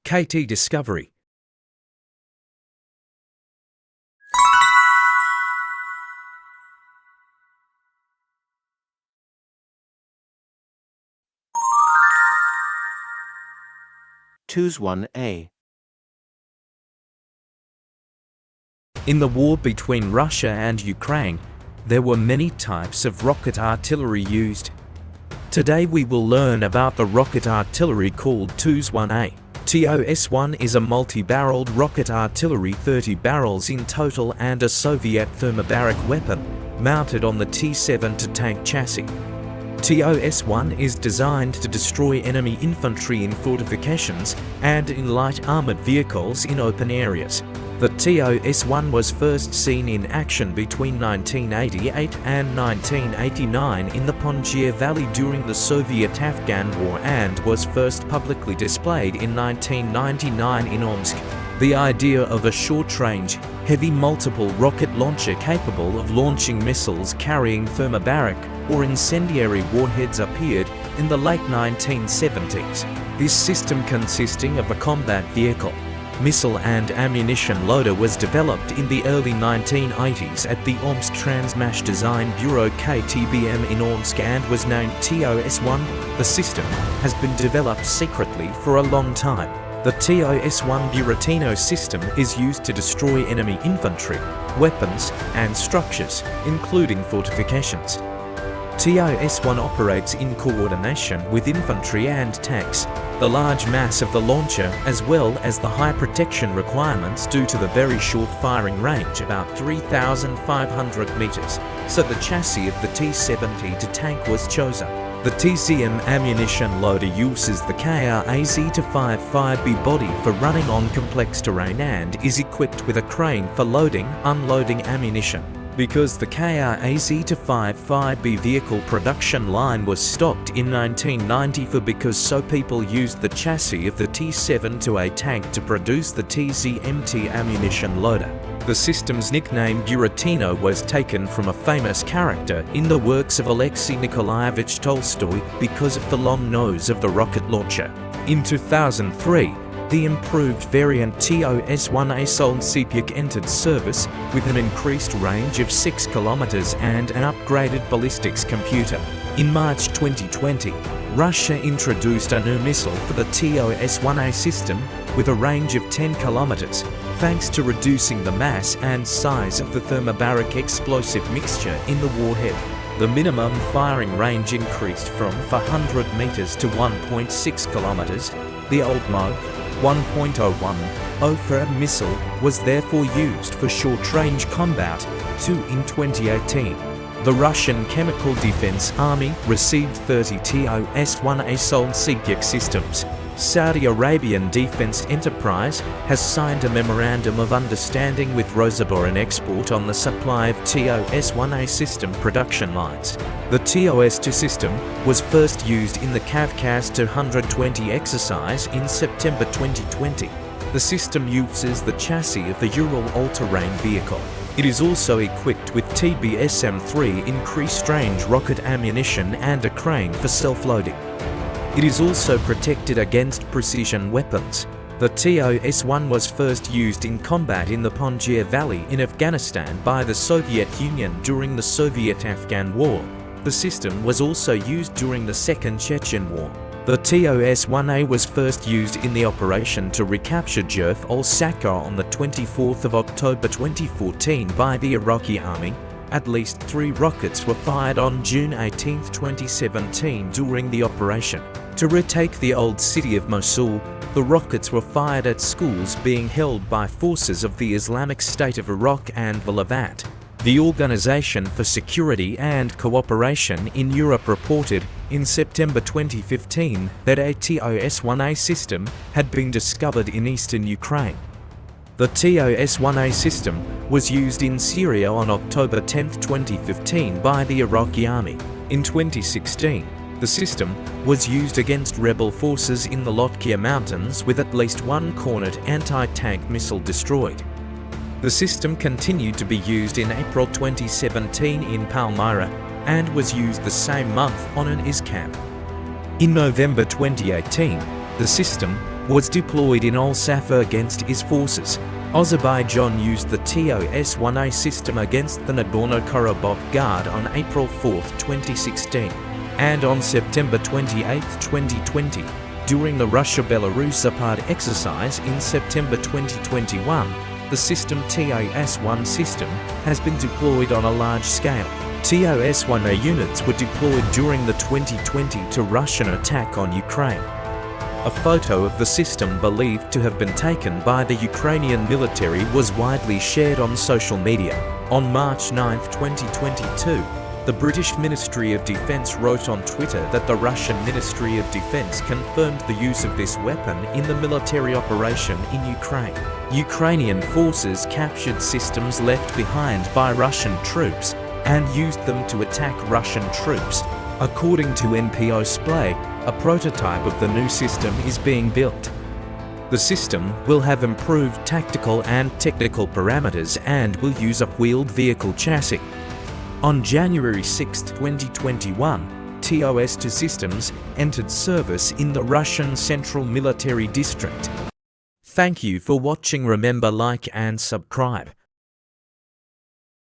KT Discovery. TOS 1A. In the war between Russia and Ukraine, there were many types of rocket artillery used. Today we will learn about the rocket artillery called TOS 1A. TOS-1 is a multi-barreled rocket artillery, 30 barrels in total, and a Soviet thermobaric weapon, mounted on the T-7 tank chassis. TOS-1 is designed to destroy enemy infantry in fortifications and in light armored vehicles in open areas. The TOS-1 was first seen in action between 1988 and 1989 in the Panjshir Valley during the Soviet-Afghan War and was first publicly displayed in 1999 in Omsk. The idea of a short-range, heavy multiple rocket launcher capable of launching missiles carrying thermobaric or incendiary warheads appeared in the late 1970s. This system, consisting of a combat vehicle, missile and ammunition loader, was developed in the early 1980s at the Omsk Transmash Design Bureau KTBM in Omsk and was named TOS-1. The system has been developed secretly for a long time. The TOS-1 Buratino system is used to destroy enemy infantry, weapons, and structures, including fortifications. TOS-1 operates in coordination with infantry and tanks. The large mass of the launcher, as well as the high protection requirements due to the very short firing range, about 3,500 meters, so the chassis of the T-70 tank was chosen. The TZM ammunition loader uses the KRAZ-55B body for running on complex terrain and is equipped with a crane for loading, unloading ammunition. Because the KRAZ-55B vehicle production line was stopped in 1994 because so people used the chassis of the T-7 tank to produce the TZMT ammunition loader. The system's nickname Buratino was taken from a famous character in the works of Alexei Nikolaevich Tolstoy because of the long nose of the rocket launcher. In 2003, the improved variant TOS-1A Solntsepyk entered service with an increased range of 6 kilometers and an upgraded ballistics computer. In March 2020, Russia introduced a new missile for the TOS-1A system with a range of 10 kilometers, thanks to reducing the mass and size of the thermobaric explosive mixture in the warhead. The minimum firing range increased from 400 meters to 1.6 kilometers. The old Mo 1.01 OFA missile was therefore used for short-range combat, too. In 2018, the Russian Chemical Defense Army received 30 TOS-1A Solntsepyk systems. Saudi Arabian Defense Enterprise has signed a memorandum of understanding with Rosaboron Export on the supply of TOS-1A system production lines. The TOS-2 system was first used in the Kavkaz 220 exercise in September 2020. The system uses the chassis of the Ural all-terrain vehicle. It is also equipped with TBSM-3 increased-range rocket ammunition and a crane for self-loading. It is also protected against precision weapons. The TOS-1 was first used in combat in the Panjshir Valley in Afghanistan by the Soviet Union during the Soviet-Afghan War. The system was also used during the Second Chechen War. The TOS-1A was first used in the operation to recapture Jerf al-Sakar on the 24th of October 2014 by the Iraqi army. At least 3 rockets were fired on June 18, 2017 during the operation. To retake the old city of Mosul, the rockets were fired at schools being held by forces of the Islamic State of Iraq and the Levant. The Organization for Security and Cooperation in Europe reported in September 2015 that a TOS-1A system had been discovered in eastern Ukraine. The TOS-1A system was used in Syria on October 10, 2015 by the Iraqi army. In 2016, the system was used against rebel forces in the Lotkia Mountains with at least 1 Kornet anti-tank missile destroyed. The system continued to be used in April 2017 in Palmyra and was used the same month on an IS camp. In November 2018, the system was deployed in Al-Safa against his forces. Azerbaijan used the TOS-1A system against the Nagorno-Karabakh Guard on April 4, 2016, and on September 28, 2020, during the Russia-Belarus Zapad exercise in September 2021. The system TOS-1 system has been deployed on a large scale. TOS-1A units were deployed during the 2022 Russian attack on Ukraine. A photo of the system believed to have been taken by the Ukrainian military was widely shared on social media. On March 9, 2022, the British Ministry of Defence wrote on Twitter that the Russian Ministry of Defence confirmed the use of this weapon in the military operation in Ukraine. Ukrainian forces captured systems left behind by Russian troops and used them to attack Russian troops. According to NPO Splay, a prototype of the new system is being built. The system will have improved tactical and technical parameters and will use a wheeled vehicle chassis. On January 6, 2021, TOS-2 systems entered service in the Russian Central Military District. Thank you for watching. Remember, like and subscribe.